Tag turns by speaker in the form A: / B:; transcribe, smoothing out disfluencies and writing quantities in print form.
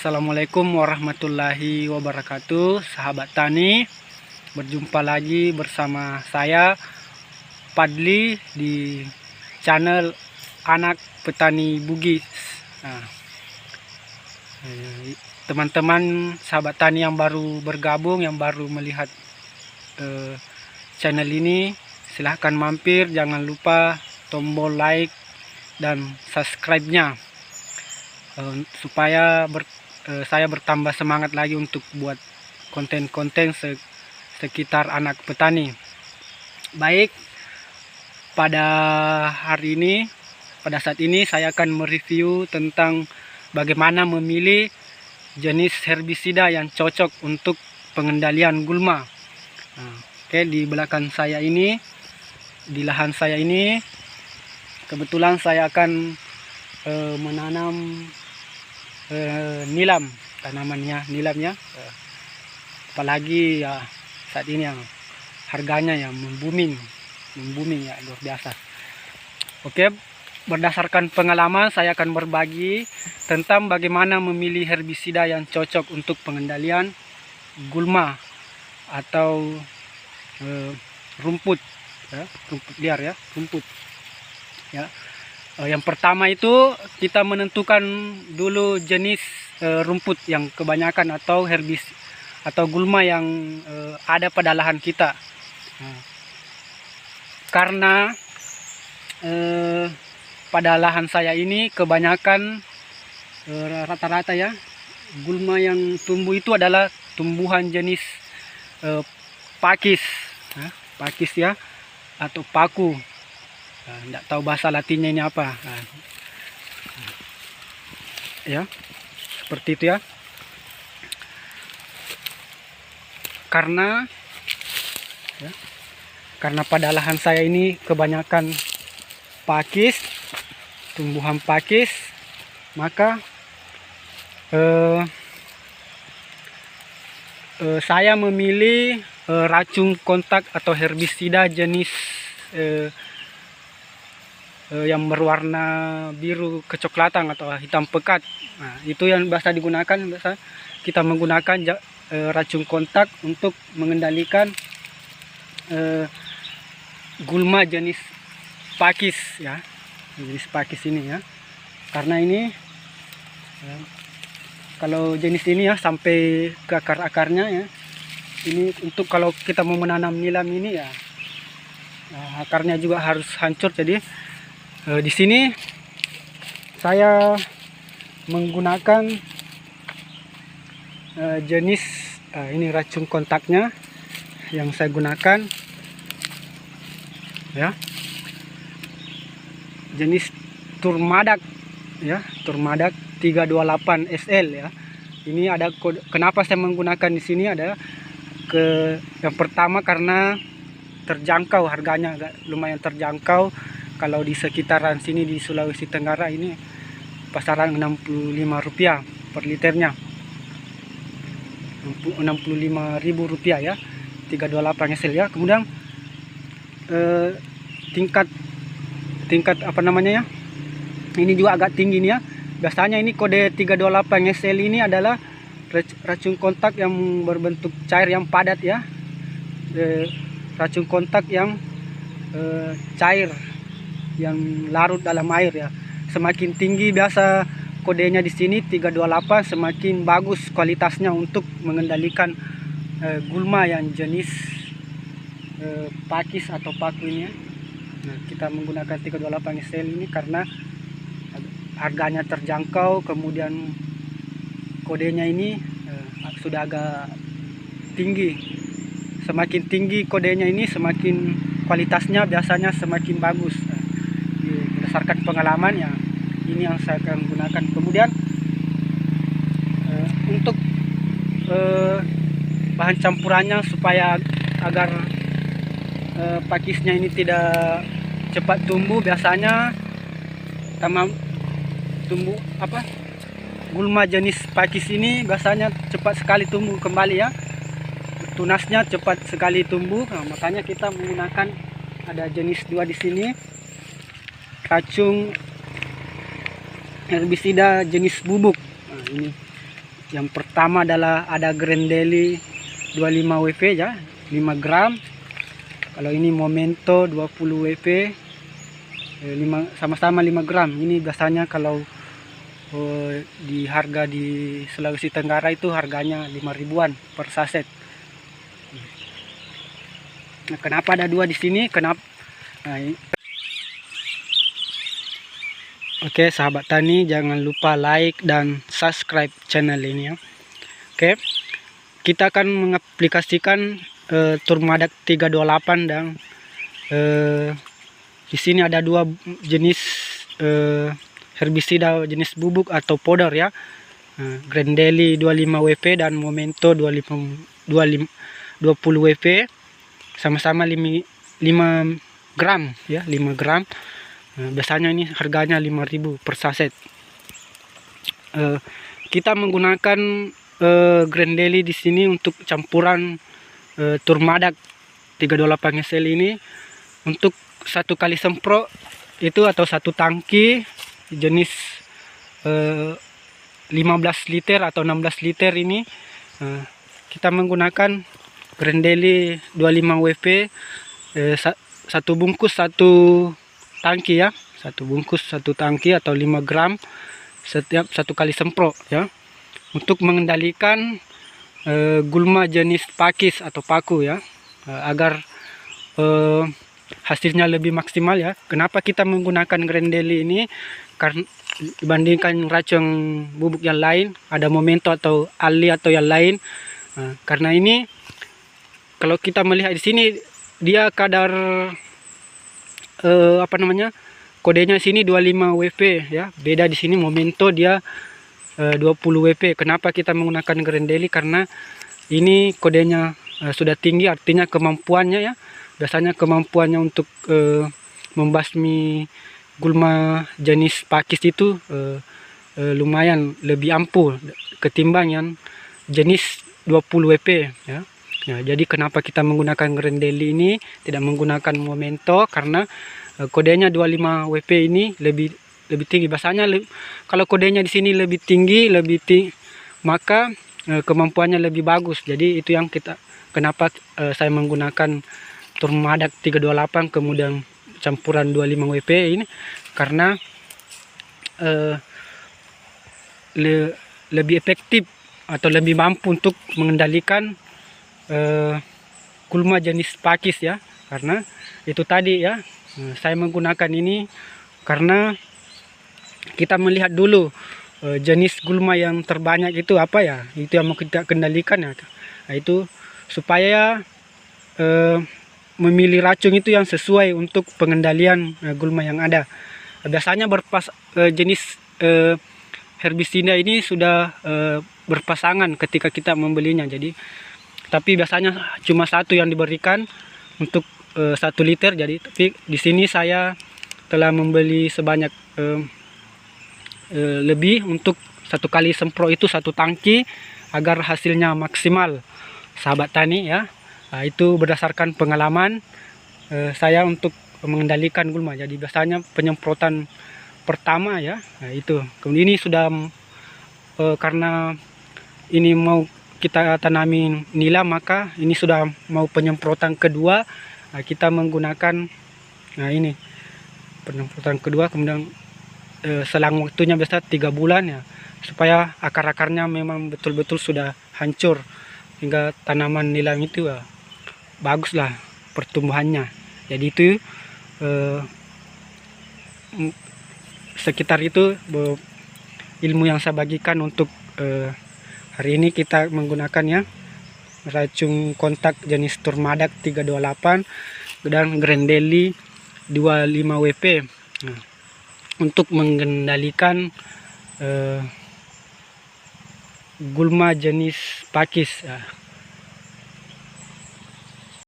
A: Assalamualaikum warahmatullahi wabarakatuh, sahabat tani. Berjumpa lagi bersama saya Padli di channel Anak Petani Bugis. Nah, teman-teman sahabat tani yang baru bergabung, yang baru melihat channel ini, silahkan mampir, jangan lupa tombol like dan subscribe-nya supaya saya bertambah semangat lagi untuk buat konten-konten sekitar anak petani. Baik, pada hari ini, pada saat ini saya akan mereview tentang bagaimana memilih jenis herbisida yang cocok untuk pengendalian gulma. Oke, di belakang saya ini, di lahan saya ini, kebetulan saya akan menanam nilam, tanamannya nilam ya, apalagi ya saat ini yang harganya ya membooming ya, luar biasa. Oke, berdasarkan pengalaman saya akan berbagi tentang bagaimana memilih herbisida yang cocok untuk pengendalian gulma atau rumput ya, rumput liar ya, rumput ya. Yang pertama itu kita menentukan dulu jenis rumput yang kebanyakan atau herbis atau gulma yang ada pada lahan kita. Karena pada lahan saya ini kebanyakan rata-rata ya, gulma yang tumbuh itu adalah tumbuhan jenis pakis, pakis ya, atau paku. Tidak tahu bahasa latinnya ini apa. Ya, seperti itu ya. Karena pada lahan saya ini kebanyakan pakis, tumbuhan pakis, maka saya memilih racun kontak atau herbisida jenis yang berwarna biru kecoklatan atau hitam pekat. Nah, itu yang biasa digunakan. Biasa kita menggunakan racun kontak untuk mengendalikan gulma jenis pakis ya, jenis pakis ini ya. Karena ini kalau jenis ini ya sampai ke akar-akarnya ya, ini untuk kalau kita mau menanam nilam ini ya, akarnya juga harus hancur. Jadi di sini saya menggunakan jenis ini racun kontaknya yang saya gunakan ya, jenis Turmadak ya, Turmadak 328 SL ya. Ini ada kode, kenapa saya menggunakan di sini ada yang pertama karena terjangkau, harganya lumayan terjangkau. Kalau di sekitaran sini di Sulawesi Tenggara ini pasaran Rp65 per liternya, Rp65.000 ya, 328 SL ya. Kemudian tingkat apa namanya ya, ini juga agak tinggi nih ya. Biasanya ini kode 328 SL ini adalah racun kontak yang berbentuk cair yang padat ya, racun kontak yang cair yang larut dalam air ya. Semakin tinggi biasa kodenya di sini 328, semakin bagus kualitasnya untuk mengendalikan gulma yang jenis pakis atau paku ini ya. Nah, kita menggunakan 328 SL ini karena harganya terjangkau, kemudian kodenya ini sudah agak tinggi. Semakin tinggi kodenya ini, semakin kualitasnya biasanya semakin bagus. Berdasarkan pengalaman ya, ini yang saya akan gunakan. Kemudian untuk bahan campurannya supaya agar pakisnya ini tidak cepat tumbuh, biasanya gulma jenis pakis ini biasanya cepat sekali tumbuh kembali ya, tunasnya cepat sekali tumbuh. Nah, makanya kita menggunakan, ada jenis 2 di sini, racun herbisida jenis bubuk. Nah, ini Yang pertama adalah ada Grandeli 25 WP ya, 5 gram. Kalau ini Momento 20 WP, sama-sama 5 gram. Ini biasanya kalau di harga di Sulawesi Tenggara itu harganya 5 ribuan per saset. Nah, kenapa ada dua di sini? Kenapa? Nah, Oke, sahabat tani, jangan lupa like dan subscribe channel ini ya. Oke, kita akan mengaplikasikan Turmadak 328 dan di sini ada dua jenis herbisida jenis bubuk atau powder ya. Grandeli 25 WP dan Momento 20 WP, sama-sama 5 gram ya, 5 gram. Biasanya ini harganya 5.000 per saset. Kita menggunakan Grandeli di sini untuk campuran Turmadak 328 SL ini untuk 1 kali semprot itu atau 1 tangki jenis 15 liter atau 16 liter ini. Kita menggunakan Grandeli 25 WP, 1 bungkus 1 tangki ya, 1 bungkus 1 tangki atau 5 gram setiap 1 kali semprot ya, untuk mengendalikan gulma jenis pakis atau paku ya, agar hasilnya lebih maksimal ya. Kenapa kita menggunakan Grandeli ini? Karena dibandingkan racun bubuk yang lain, ada Momento atau Ali atau yang lain, karena ini kalau kita melihat di sini dia kadar kodenya sini 25 WP ya. Beda di sini Momento dia 20 WP. Kenapa kita menggunakan Grandeli? Karena ini kodenya sudah tinggi, artinya kemampuannya ya. Biasanya kemampuannya untuk membasmi gulma jenis pakis itu lumayan lebih ampuh ketimbang yang jenis 20 WP ya. Ya, jadi kenapa kita menggunakan Grandeli ini, tidak menggunakan Momento? Karena kodenya 25 WP ini lebih tinggi. Biasanya kalau kodenya di sini lebih tinggi, maka kemampuannya lebih bagus. Jadi itu yang kenapa saya menggunakan Turmadak 328 kemudian campuran 25 WP ini, karena lebih efektif atau lebih mampu untuk mengendalikan gulma jenis pakis ya. Karena itu tadi ya, saya menggunakan ini karena kita melihat dulu jenis gulma yang terbanyak itu apa ya, itu yang mau kita kendalikan ya. Nah, itu supaya memilih racun itu yang sesuai untuk pengendalian gulma yang ada. Biasanya jenis herbisida ini sudah berpasangan ketika kita membelinya. Tapi biasanya cuma 1 yang diberikan untuk 1 liter. Tapi di sini saya telah membeli sebanyak lebih untuk 1 kali semprot itu 1 tangki agar hasilnya maksimal, sahabat tani ya. Nah, itu berdasarkan pengalaman saya untuk mengendalikan gulma. Jadi biasanya penyemprotan pertama ya, nah itu. Kemudian ini sudah karena ini mau kita tanami nila, maka ini sudah mau penyemprotan kedua. Nah, kita menggunakan ini penyemprotan kedua, kemudian selang waktunya biasa 3 bulan ya, supaya akar-akarnya memang betul-betul sudah hancur hingga tanaman nilam itu baguslah pertumbuhannya. Jadi itu sekitar itu ilmu yang saya bagikan untuk hari ini. Kita menggunakannya racun kontak jenis Turmadak 328 dan Grandeli 25 WP untuk mengendalikan gulma jenis pakis.